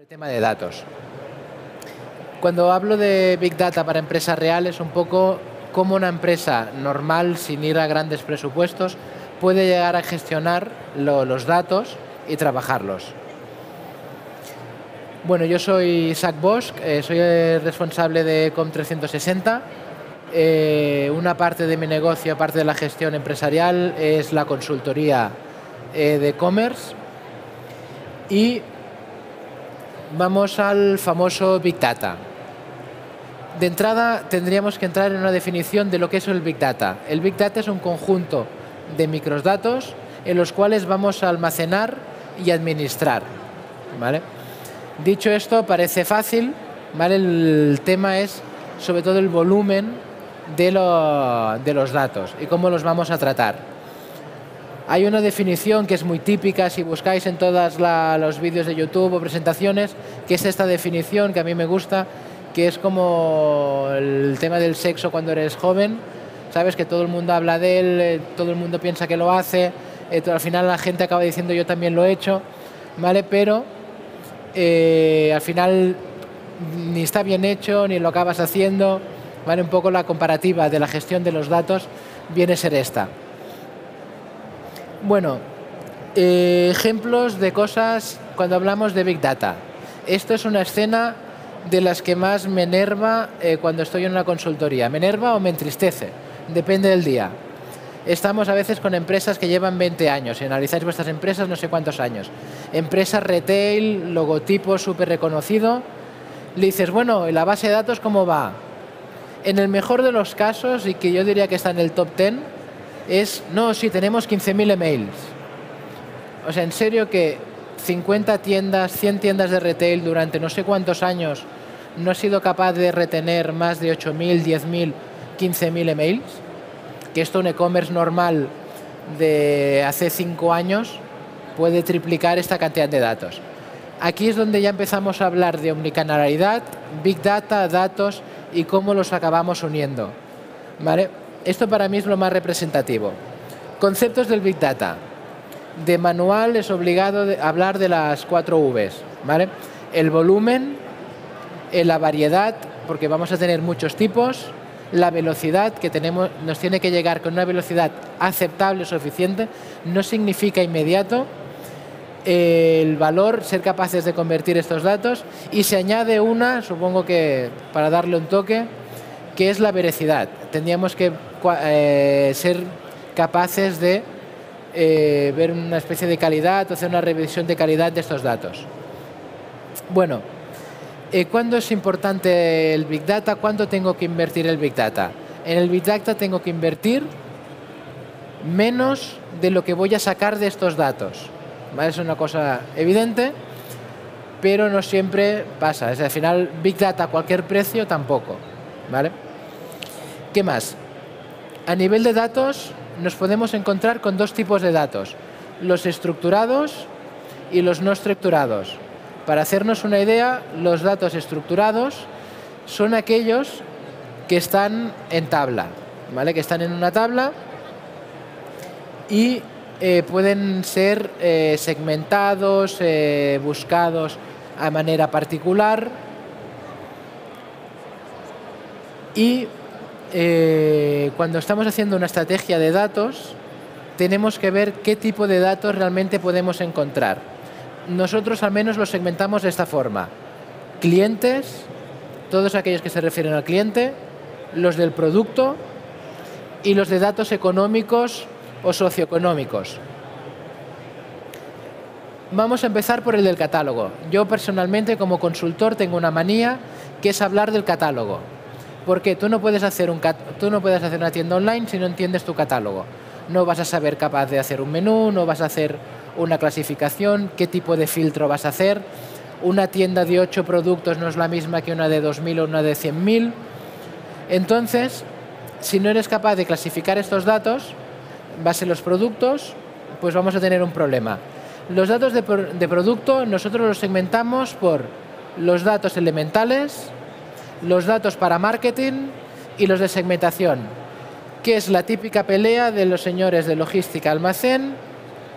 El tema de datos. Cuando hablo de Big Data para empresas reales, un poco cómo una empresa normal, sin ir a grandes presupuestos, puede llegar a gestionar los datos y trabajarlos. Bueno, yo soy Isaac Bosch, soy el responsable de Com360. Una parte de mi negocio, aparte de la gestión empresarial, es la consultoría de e-commerce. Y vamos al famoso Big Data. De entrada tendríamos que entrar en una definición de lo que es el Big Data. El Big Data es un conjunto de microdatos en los cuales vamos a almacenar y administrar, ¿vale? Dicho esto, parece fácil, ¿vale? El tema es sobre todo el volumen de los datos y cómo los vamos a tratar. Hay una definición que es muy típica si buscáis en todos los vídeos de YouTube o presentaciones, que es esta definición que a mí me gusta, que es como el tema del sexo cuando eres joven. Sabes que todo el mundo habla de él, todo el mundo piensa que lo hace, al final la gente acaba diciendo yo también lo he hecho, ¿vale? Pero al final ni está bien hecho ni lo acabas haciendo, ¿vale? Un poco la comparativa de la gestión de los datos viene a ser esta. Bueno, ejemplos de cosas cuando hablamos de Big Data. Esto es una escena de las que más me enerva cuando estoy en una consultoría. Me enerva o me entristece, depende del día. Estamos a veces con empresas que llevan 20 años. Si analizáis vuestras empresas, no sé cuántos años. Empresas retail, logotipo súper reconocido. Le dices, bueno, ¿y la base de datos cómo va? En el mejor de los casos, y que yo diría que está en el top 10, es, no, sí, tenemos 15.000 emails. O sea, en serio que 50 tiendas, 100 tiendas de retail durante no sé cuántos años no ha sido capaz de retener más de 8.000, 10.000, 15.000 emails, que esto un e-commerce normal de hace 5 años puede triplicar esta cantidad de datos. Aquí es donde ya empezamos a hablar de omnicanalidad, Big Data, datos y cómo los acabamos uniendo, ¿vale? Esto para mí es lo más representativo. Conceptos del Big Data. De manual es obligado hablar de las 4 Vs, ¿vale? El volumen, la variedad, porque vamos a tener muchos tipos, la velocidad, que nos tiene que llegar con una velocidad aceptable o suficiente, no significa inmediato, el valor, ser capaces de convertir estos datos, y se añade una, supongo que para darle un toque, que es la veracidad. Tendríamos que ser capaces de ver una especie de calidad, o hacer una revisión de calidad de estos datos. Bueno, ¿cuándo es importante el Big Data? ¿Cuándo tengo que invertir el Big Data? En el Big Data tengo que invertir menos de lo que voy a sacar de estos datos, ¿vale? Es una cosa evidente, pero no siempre pasa. Es decir, al final, Big Data a cualquier precio tampoco, ¿vale? ¿Qué más? A nivel de datos nos podemos encontrar con 2 tipos de datos, los estructurados y los no estructurados. Para hacernos una idea, los datos estructurados son aquellos que están en tabla, ¿vale? Que están en una tabla y pueden ser segmentados, buscados a manera particular y cuando estamos haciendo una estrategia de datos tenemos que ver qué tipo de datos realmente podemos encontrar. Nosotros al menos los segmentamos de esta forma: clientes, todos aquellos que se refieren al cliente, los del producto y los de datos económicos o socioeconómicos. Vamos a empezar por el del catálogo. Yo personalmente como consultor tengo una manía que es hablar del catálogo. Porque tú no puedes hacer una tienda online si no entiendes tu catálogo. No vas a saber capaz de hacer un menú, no vas a hacer una clasificación, qué tipo de filtro vas a hacer. Una tienda de 8 productos no es la misma que una de 2.000 o una de 100.000. Entonces, si no eres capaz de clasificar estos datos, base en los productos, pues vamos a tener un problema. Los datos de producto nosotros los segmentamos por los datos elementales, los datos para marketing y los de segmentación, que es la típica pelea de los señores de logística almacén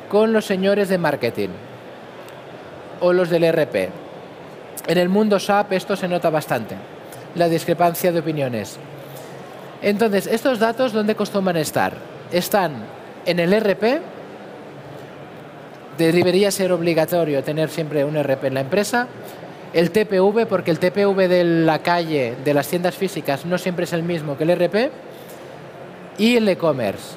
con los señores de marketing o los del ERP. En el mundo SAP esto se nota bastante, la discrepancia de opiniones. Entonces, estos datos, ¿dónde acostumbran estar? Están en el ERP. Debería ser obligatorio tener siempre un ERP en la empresa. El TPV, porque el TPV de la calle, de las tiendas físicas, no siempre es el mismo que el ERP. Y el e-commerce.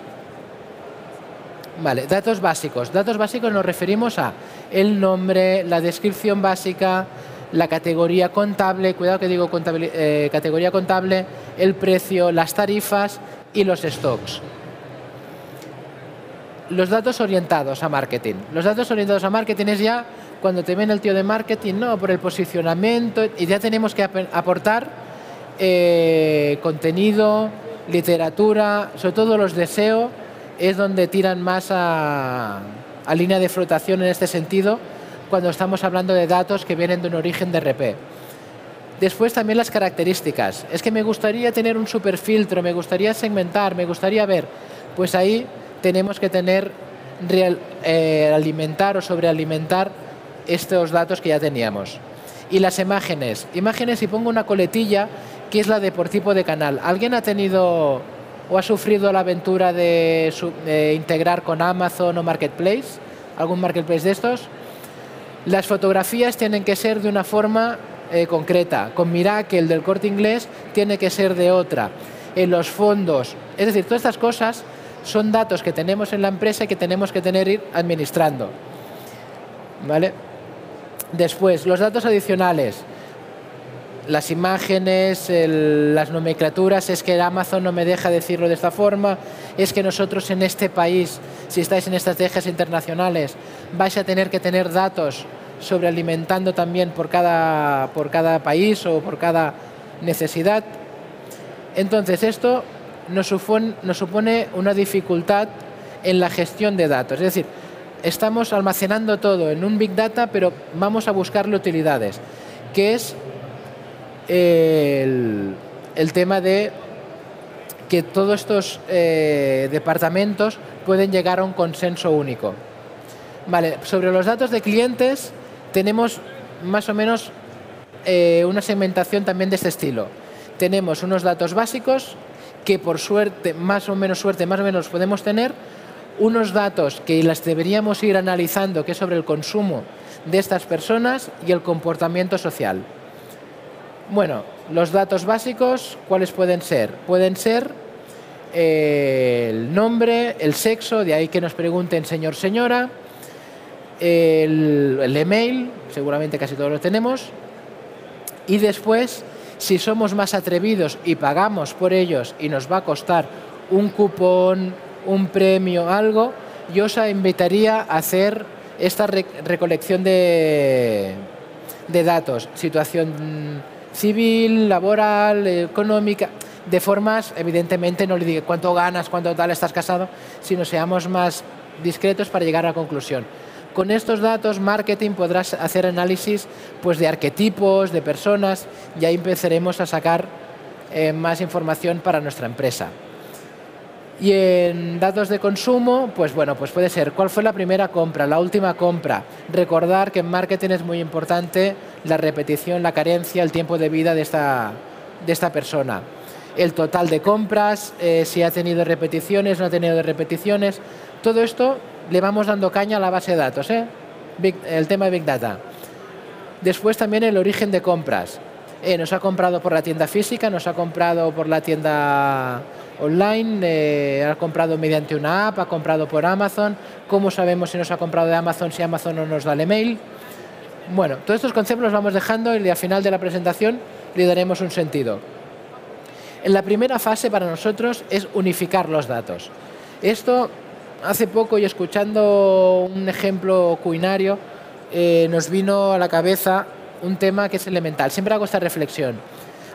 Vale, datos básicos. Datos básicos nos referimos a el nombre, la descripción básica, la categoría contable, cuidado que digo categoría contable, el precio, las tarifas y los stocks. Los datos orientados a marketing. Los datos orientados a marketing es ya cuando te viene el tío de marketing, no, por el posicionamiento, y ya tenemos que aportar contenido, literatura, sobre todo los de SEO, es donde tiran más a línea de flotación en este sentido, cuando estamos hablando de datos que vienen de un origen de RP. Después también las características. Es que me gustaría tener un superfiltro, me gustaría segmentar, me gustaría ver. Pues ahí tenemos que tener, alimentar o sobrealimentar estos datos que ya teníamos. Y las imágenes. Imágenes, y pongo una coletilla, que es la de por tipo de canal. ¿Alguien ha tenido o ha sufrido la aventura de integrar con Amazon o Marketplace? ¿Algún Marketplace de estos? Las fotografías tienen que ser de una forma concreta. Con Miracle del Corte Inglés tiene que ser de otra. En los fondos. Es decir, todas estas cosas son datos que tenemos en la empresa y que tenemos que ir administrando. ¿Vale? Después, los datos adicionales. Las imágenes, las nomenclaturas, es que Amazon no me deja decirlo de esta forma, es que nosotros en este país, si estáis en estrategias internacionales, vais a tener que tener datos sobrealimentando también por cada país o por cada necesidad. Entonces esto nos supone una dificultad en la gestión de datos. Es decir, estamos almacenando todo en un Big Data, pero vamos a buscarle utilidades, que es el tema de que todos estos departamentos pueden llegar a un consenso único. Vale, sobre los datos de clientes tenemos más o menos una segmentación también de este estilo. Tenemos unos datos básicos que por suerte, más o menos podemos tener, unos datos que las deberíamos ir analizando, que es sobre el consumo de estas personas y el comportamiento social. Bueno, los datos básicos, ¿cuáles pueden ser? Pueden ser el nombre, el sexo, de ahí que nos pregunten señor, señora, el email, seguramente casi todos lo tenemos, y después, si somos más atrevidos y pagamos por ellos y nos va a costar un cupón, un premio, algo, yo os invitaría a hacer esta recolección de datos, situación civil, laboral, económica, de formas, evidentemente no le diga cuánto ganas, cuánto tal, estás casado, sino seamos más discretos para llegar a la conclusión. Con estos datos, marketing podrás hacer análisis pues, de arquetipos, de personas, y ahí empezaremos a sacar más información para nuestra empresa. Y en datos de consumo, pues bueno, pues puede ser cuál fue la primera compra, la última compra. Recordar que en marketing es muy importante la repetición, la carencia, el tiempo de vida de esta persona. El total de compras, si ha tenido repeticiones, no ha tenido repeticiones. Todo esto le vamos dando caña a la base de datos, el tema de Big Data. Después también el origen de compras. Nos ha comprado por la tienda física, nos ha comprado por la tienda online, ha comprado mediante una app, ha comprado por Amazon. ¿Cómo sabemos si nos ha comprado de Amazon, si Amazon no nos da el email? Bueno, todos estos conceptos los vamos dejando y al final de la presentación le daremos un sentido. En la primera fase para nosotros es unificar los datos. Esto, hace poco y escuchando un ejemplo culinario, nos vino a la cabeza un tema que es elemental. Siempre hago esta reflexión.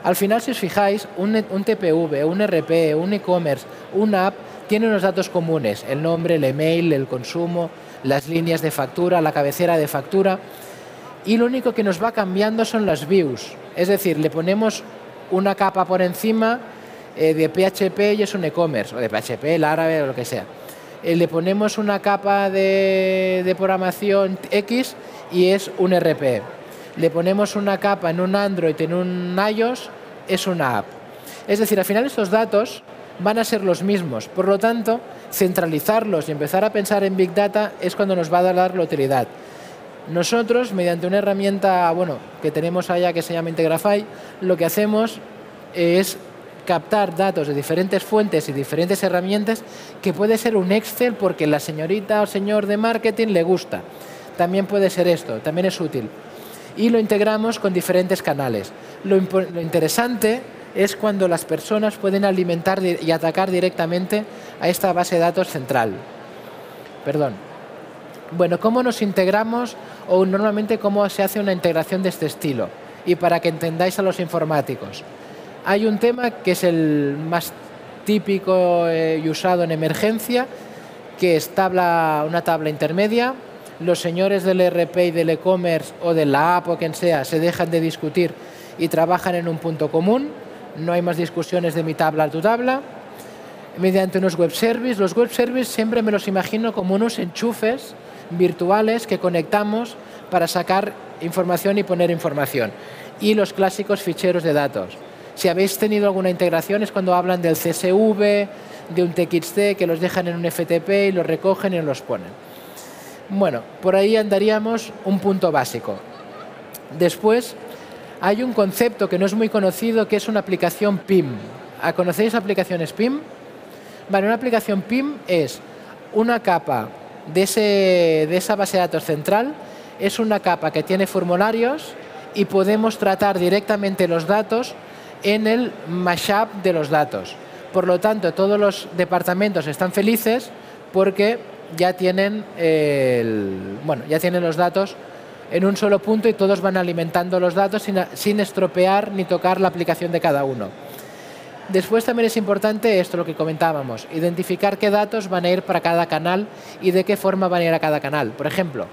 Al final, si os fijáis, un TPV, un RP, un e-commerce, una app, tiene unos datos comunes. El nombre, el email, el consumo, las líneas de factura, la cabecera de factura. Y lo único que nos va cambiando son las views. Es decir, le ponemos una capa por encima de PHP y es un e-commerce, o de PHP, el árabe o lo que sea. Le ponemos una capa de programación X y es un RP. le ponemos una capa en un Android, en un iOS, es una app. Es decir, al final estos datos van a ser los mismos. Por lo tanto, centralizarlos y empezar a pensar en Big Data es cuando nos va a dar la utilidad. Nosotros, mediante una herramienta que tenemos allá que se llama Integrafy, lo que hacemos es captar datos de diferentes fuentes y diferentes herramientas, que puede ser un Excel porque la señorita o señor de marketing le gusta. También puede ser esto, también es útil. Y lo integramos con diferentes canales. Lo interesante es cuando las personas pueden alimentar y atacar directamente a esta base de datos central. Bueno, ¿cómo nos integramos o normalmente cómo se hace una integración de este estilo? Y para que entendáis a los informáticos. Hay un tema que es el más típico y usado en emergencia, que es una tabla intermedia. Los señores del ERP y del e-commerce o de la app o quien sea se dejan de discutir y trabajan en un punto común. No hay más discusiones de mi tabla a tu tabla. Mediante unos web services. Los web services siempre me los imagino como unos enchufes virtuales que conectamos para sacar información y poner información. Y los clásicos ficheros de datos. Si habéis tenido alguna integración es cuando hablan del CSV, de un TXT, que los dejan en un FTP y los recogen y los ponen. Bueno, por ahí andaríamos un punto básico. Después hay un concepto que no es muy conocido, que es una aplicación PIM. ¿Conocéis aplicaciones PIM? Vale, una aplicación PIM es una capa de esa base de datos central, es una capa que tiene formularios y podemos tratar directamente los datos en el mashup de los datos. Por lo tanto, todos los departamentos están felices porque ya tienen, ya tienen los datos en un solo punto y todos van alimentando los datos sin estropear ni tocar la aplicación de cada uno. Después también es importante esto, lo que comentábamos, identificar qué datos van a ir para cada canal y de qué forma van a ir a cada canal. Por ejemplo,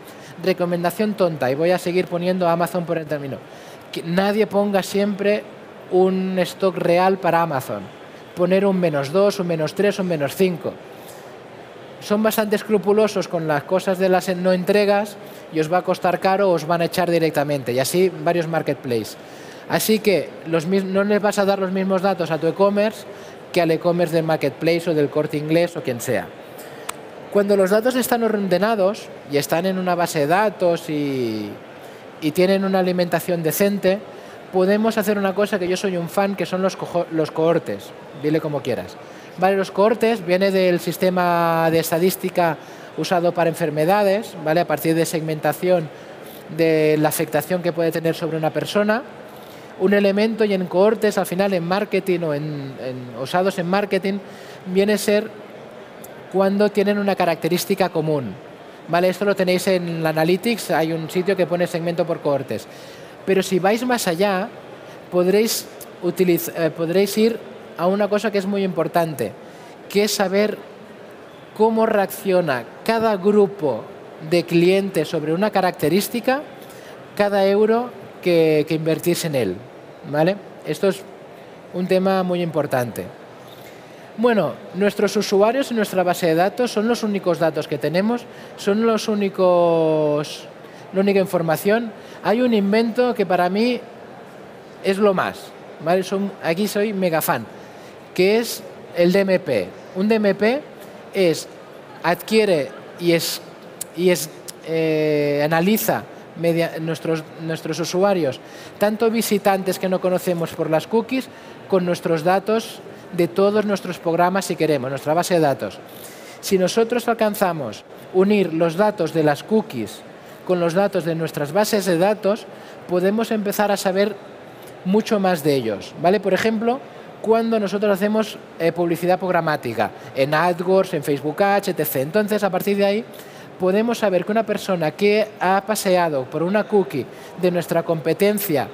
recomendación tonta, y voy a seguir poniendo Amazon por el término. Que nadie ponga siempre un stock real para Amazon. Poner un -2, un -3, un -5. Son bastante escrupulosos con las cosas de las no entregas y os va a costar caro o os van a echar directamente. Y así varios marketplaces. Así que no les vas a dar los mismos datos a tu e-commerce que al e-commerce del marketplace o del Corte Inglés o quien sea. Cuando los datos están ordenados y están en una base de datos y tienen una alimentación decente, podemos hacer una cosa que yo soy un fan, que son los cohortes. Dile como quieras. Vale, los cohortes viene del sistema de estadística usado para enfermedades, ¿vale? A partir de segmentación de la afectación que puede tener sobre una persona. Un elemento, y en cohortes al final en marketing o usados en marketing viene a ser cuando tienen una característica común. ¿Vale? Esto lo tenéis en la Analytics, hay un sitio que pone segmento por cohortes. Pero si vais más allá, podréis ir a una cosa que es muy importante, que es saber cómo reacciona cada grupo de clientes sobre una característica, cada euro que invertís en él. ¿Vale? Esto es un tema muy importante. Bueno, nuestros usuarios y nuestra base de datos son los únicos datos que tenemos, son la única información. Hay un invento que para mí es lo más, ¿vale? Aquí soy mega fan, que es el DMP. Un DMP adquiere y analiza nuestros usuarios, tanto visitantes que no conocemos por las cookies, con nuestros datos de todos nuestros programas si queremos, nuestra base de datos. Si nosotros alcanzamos unir los datos de las cookies con los datos de nuestras bases de datos, podemos empezar a saber mucho más de ellos, ¿vale? Por ejemplo, cuando nosotros hacemos publicidad programática en AdWords, en Facebook Ads, etc. Entonces, a partir de ahí, podemos saber que una persona que ha paseado por una cookie de nuestra competencia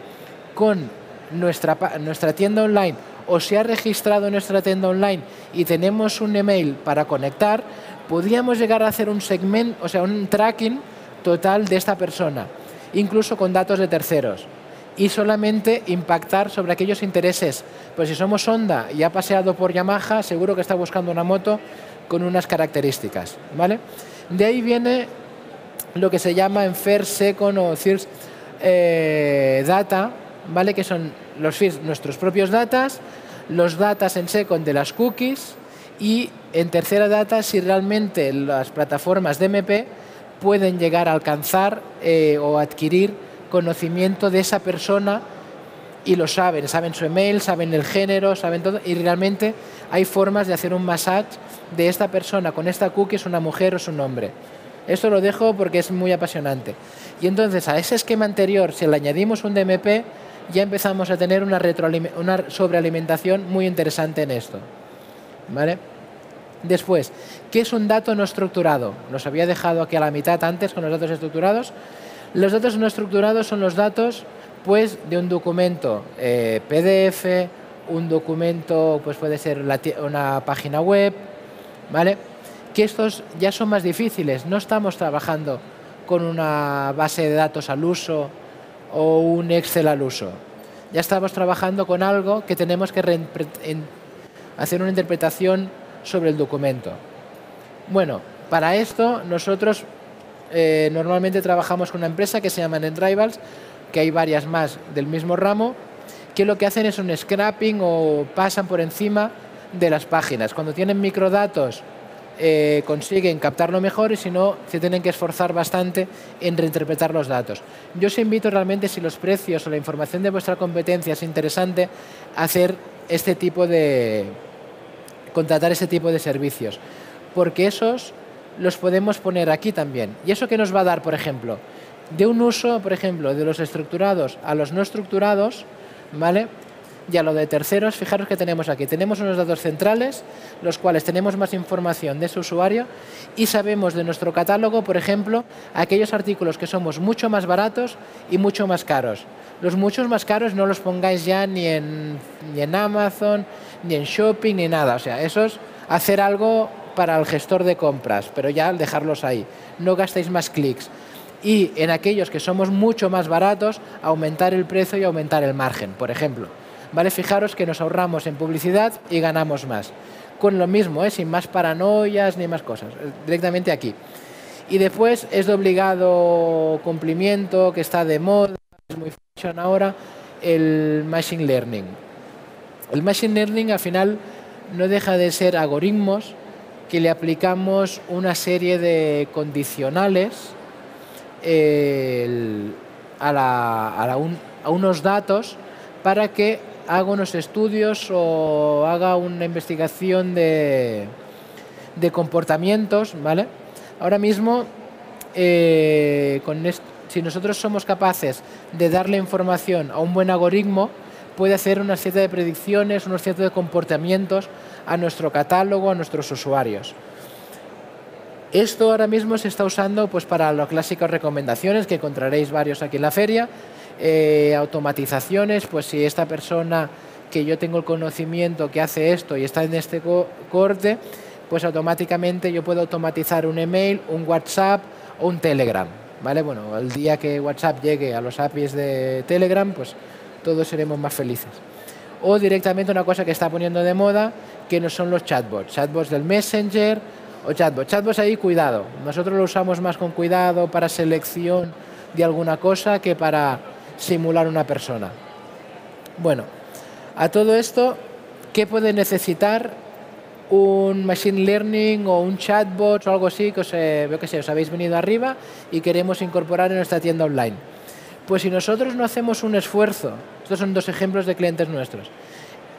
con nuestra tienda online o se ha registrado en nuestra tienda online y tenemos un email para conectar, podríamos llegar a hacer un tracking total de esta persona, incluso con datos de terceros, y solamente impactar sobre aquellos intereses. Pues si somos Honda y ha paseado por Yamaha, seguro que está buscando una moto con unas características, ¿vale? De ahí viene lo que se llama en First, Second o Third data, ¿vale? Que son los feeds, nuestros propios datas, los datas en second de las cookies y en tercera data si realmente las plataformas DMP pueden llegar a alcanzar o adquirir conocimiento de esa persona y lo saben su email, saben el género, saben todo y realmente hay formas de hacer un massage de esta persona con esta cookie, es una mujer o es un hombre. Esto lo dejo porque es muy apasionante. Y entonces a ese esquema anterior, si le añadimos un DMP, ya empezamos a tener una sobrealimentación muy interesante en esto, ¿vale? Después, ¿qué es un dato no estructurado? Los había dejado aquí a la mitad antes con los datos estructurados. Los datos no estructurados son los datos pues, de un documento PDF, un documento pues puede ser una página web, ¿vale? Que estos ya son más difíciles. No estamos trabajando con una base de datos al uso o un Excel al uso. Ya estamos trabajando con algo que tenemos que hacer una interpretación sobre el documento. Bueno, para esto nosotros normalmente trabajamos con una empresa que se llama NetRivals, que hay varias más del mismo ramo, que lo que hacen es un scrapping o pasan por encima de las páginas. Cuando tienen microdatos consiguen captarlo mejor y si no, se tienen que esforzar bastante en reinterpretar los datos. Yo os invito realmente, si los precios o la información de vuestra competencia es interesante, a hacer contratar ese tipo de servicios, porque esos los podemos poner aquí también. ¿Y eso qué nos va a dar, por ejemplo? De un uso, por ejemplo, de los estructurados a los no estructurados, ¿vale? Y a lo de terceros, fijaros que tenemos aquí. Tenemos unos datos centrales, los cuales tenemos más información de ese usuario y sabemos de nuestro catálogo, por ejemplo, aquellos artículos que somos mucho más baratos y mucho más caros. Los muchos más caros no los pongáis ya ni en Amazon, ni en Shopping, ni nada. O sea, eso es hacer algo para el gestor de compras, pero ya al dejarlos ahí. No gastéis más clics. Y en aquellos que somos mucho más baratos, aumentar el precio y aumentar el margen, por ejemplo. ¿Vale? Fijaros que nos ahorramos en publicidad y ganamos más. Con lo mismo, sin más paranoias ni más cosas, directamente aquí. Y después es de obligado cumplimiento, que está de moda, es muy fashion ahora, el Machine Learning. El Machine Learning al final no deja de ser algoritmos que le aplicamos una serie de condicionales a unos datos para que haga unos estudios o haga una investigación de comportamientos, ¿vale? Ahora mismo, si nosotros somos capaces de darle información a un buen algoritmo, puede hacer una serie de predicciones, unos ciertos de comportamientos a nuestro catálogo, a nuestros usuarios. Esto ahora mismo se está usando pues, para las clásicas recomendaciones, que encontraréis varios aquí en la feria, automatizaciones, pues si esta persona que yo tengo el conocimiento que hace esto y está en este corte, pues automáticamente yo puedo automatizar un email, un WhatsApp o un Telegram, ¿vale? Bueno, el día que WhatsApp llegue a los APIs de Telegram, pues todos seremos más felices. O directamente una cosa que está poniendo de moda, que no son los chatbots del Messenger o chatbots ahí, cuidado. Nosotros lo usamos más con cuidado para selección de alguna cosa que para simular una persona. Bueno, a todo esto, ¿qué puede necesitar un Machine Learning o un chatbot o algo así que os habéis venido arriba y queremos incorporar en nuestra tienda online? Pues si nosotros no hacemos un esfuerzo, estos son dos ejemplos de clientes nuestros,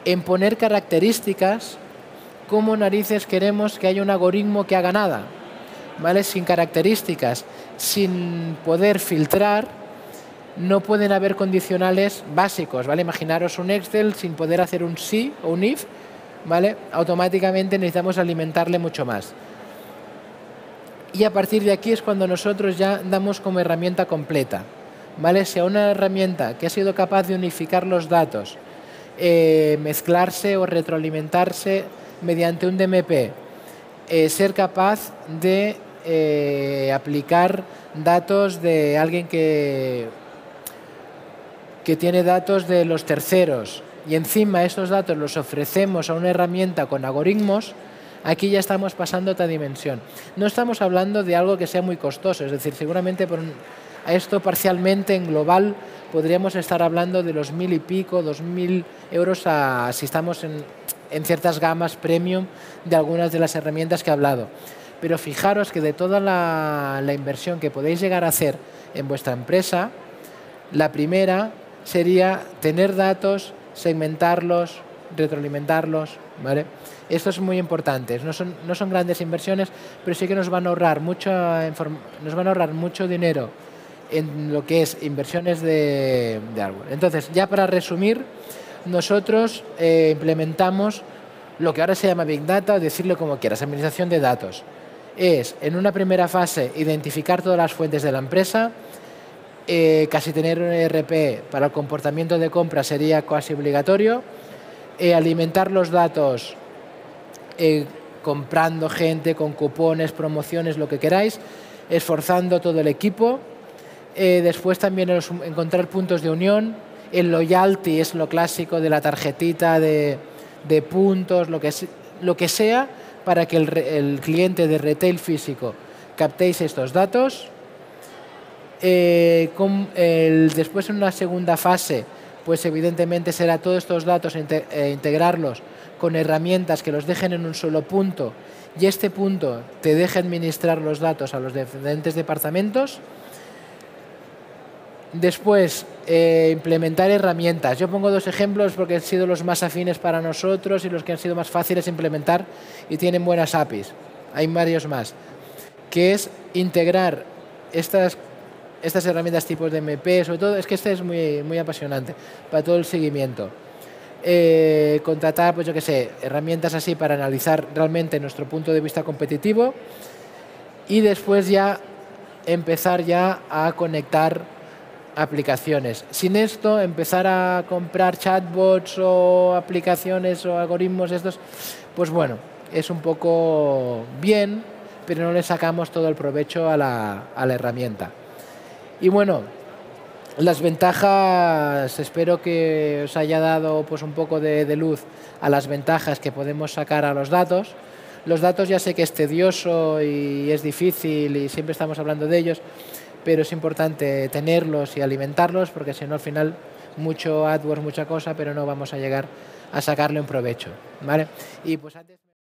en poner características, ¿cómo narices queremos que haya un algoritmo que haga nada? ¿Vale? Sin características, sin poder filtrar, no pueden haber condicionales básicos, ¿vale? Imaginaros un Excel sin poder hacer un si o un if, ¿vale? Automáticamente necesitamos alimentarle mucho más. Y a partir de aquí es cuando nosotros ya damos como herramienta completa, ¿vale? Si a una herramienta que ha sido capaz de unificar los datos, mezclarse o retroalimentarse mediante un DMP, ser capaz de aplicar datos de alguien que tiene datos de los terceros y encima estos datos los ofrecemos a una herramienta con algoritmos, aquí ya estamos pasando a otra dimensión. No estamos hablando de algo que sea muy costoso, es decir, seguramente A esto parcialmente, en global, podríamos estar hablando de los 1.000 y pico, 2.000 euros si estamos en ciertas gamas premium de algunas de las herramientas que he hablado. Pero fijaros que de toda la inversión que podéis llegar a hacer en vuestra empresa, la primera sería tener datos, segmentarlos, retroalimentarlos, ¿vale? Esto es muy importante. No son grandes inversiones, pero sí que nos van a ahorrar mucho dinero en lo que es inversiones de hardware. Entonces, ya para resumir, nosotros implementamos lo que ahora se llama Big Data, o decirlo como quieras, administración de datos. Es, en una primera fase, identificar todas las fuentes de la empresa. Casi tener un ERP para el comportamiento de compra sería casi obligatorio. Alimentar los datos comprando gente, con cupones, promociones, lo que queráis, esforzando todo el equipo. Después también encontrar puntos de unión. El loyalty es lo clásico de la tarjetita de puntos, lo que sea, para que el cliente de retail físico captéis estos datos. Después, en una segunda fase, pues evidentemente será todos estos datos integrarlos con herramientas que los dejen en un solo punto, y este punto te deje administrar los datos a los diferentes departamentos. Después, implementar herramientas. Yo pongo 2 ejemplos porque han sido los más afines para nosotros y los que han sido más fáciles de implementar y tienen buenas APIs. Hay varios más. Que es integrar estas herramientas tipos de MP, sobre todo, es que este es muy apasionante para todo el seguimiento. Contratar, pues yo qué sé, herramientas así para analizar realmente nuestro punto de vista competitivo, y después ya empezar ya a conectar aplicaciones. Sin esto, empezar a comprar chatbots o aplicaciones o algoritmos estos, pues bueno, es un poco bien, pero no le sacamos todo el provecho a la herramienta. Y bueno, las ventajas, espero que os haya dado pues un poco de luz a las ventajas que podemos sacar a los datos. Los datos ya sé que es tedioso y es difícil y siempre estamos hablando de ellos, pero es importante tenerlos y alimentarlos, porque si no, al final, mucho AdWords, mucha cosa, pero no vamos a llegar a sacarle un provecho, ¿vale? Y pues antes...